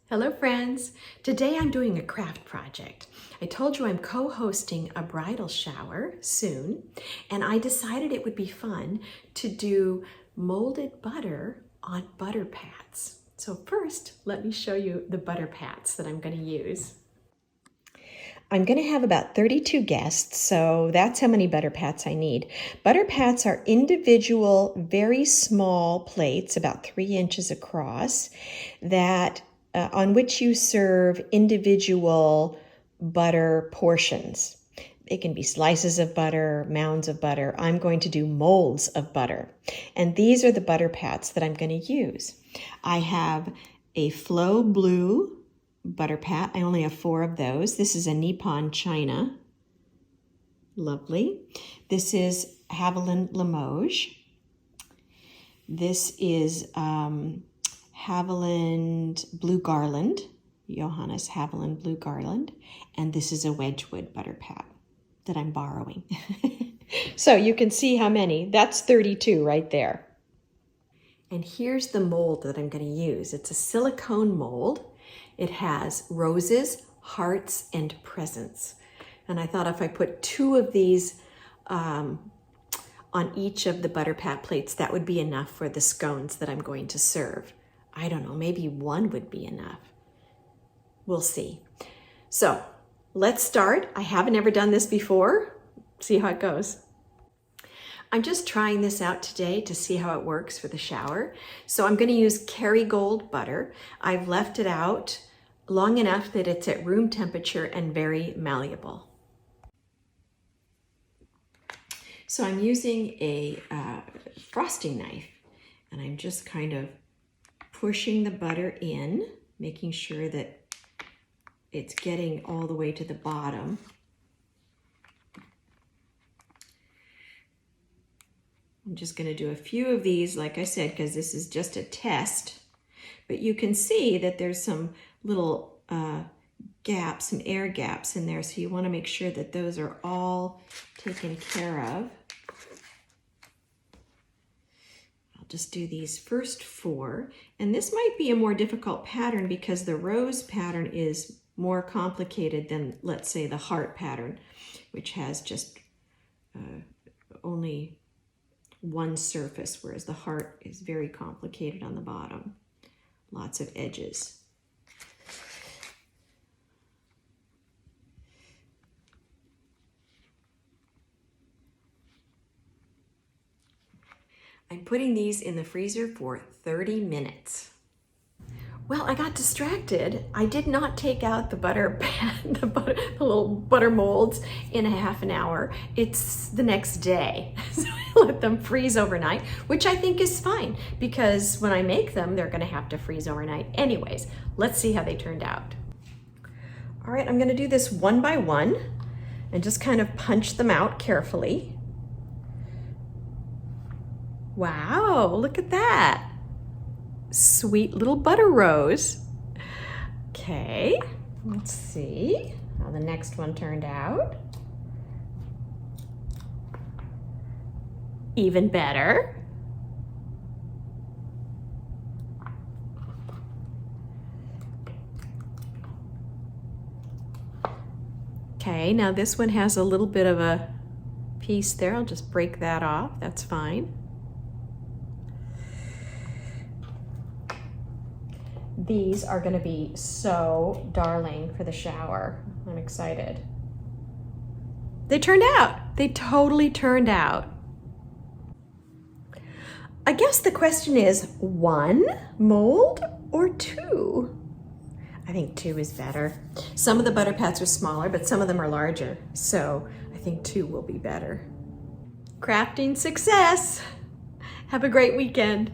Hello friends! Today I'm doing a craft project. I told you I'm co-hosting a bridal shower soon, and I decided it would be fun to do molded butter on butter pats. So first, let me show you the butter pats that I'm going to use. I'm going to have about 32 guests, so that's how many butter pats I need. Butter pats are individual, very small plates, about 3 inches across, that on which you serve individual butter portions. They can be slices of butter, mounds of butter. I'm going to do molds of butter. And these are the butter pats that I'm going to use. I have a Flow Blue butter pat. I only have 4 of those. This is a Nippon China. Lovely. This is Haviland Limoges. This is Haviland Blue Garland, Johannes Haviland Blue Garland, and this is a Wedgwood butter pat that I'm borrowing. So you can see how many. That's 32 right there. And here's the mold that I'm going to use. It's a silicone mold. It has roses, hearts, and presents. And I thought if I put 2 of these on each of the butter pat plates, that would be enough for the scones that I'm going to serve. I don't know, maybe 1 would be enough. We'll see. So let's start. I haven't ever done this before. See how it goes. I'm just trying this out today to see how it works for the shower. So I'm going to use Kerrygold butter. I've left it out long enough that it's at room temperature and very malleable. So I'm using a frosting knife, and I'm just kind of pushing the butter in, making sure that it's getting all the way to the bottom. I'm just going to do a few of these, like I said, because this is just a test. But you can see that there's some little gaps, some air gaps in there, so you want to make sure that those are all taken care of. Just do these first 4, and this might be a more difficult pattern because the rose pattern is more complicated than, let's say, the heart pattern, which has just only one surface, whereas the heart is very complicated on the bottom, lots of edges. I'm putting these in the freezer for 30 minutes. Well, I got distracted. I did not take out the butter pan, the little butter molds in a half an hour. It's the next day. So I let them freeze overnight, which I think is fine because when I make them, they're gonna have to freeze overnight. Anyways, let's see how they turned out. All right, I'm gonna do this one by one and just kind of punch them out carefully. Wow, look at that. Sweet little butter rose. Okay, let's see how the next one turned out. Even better. Okay, now this one has a little bit of a piece there. I'll just break that off, that's fine. These are going to be so darling for the shower. I'm excited. They turned out. They totally turned out. I guess the question is 1 mold or 2? I think 2 is better. Some of the butter pats are smaller, but some of them are larger. So I think 2 will be better. Crafting success. Have a great weekend.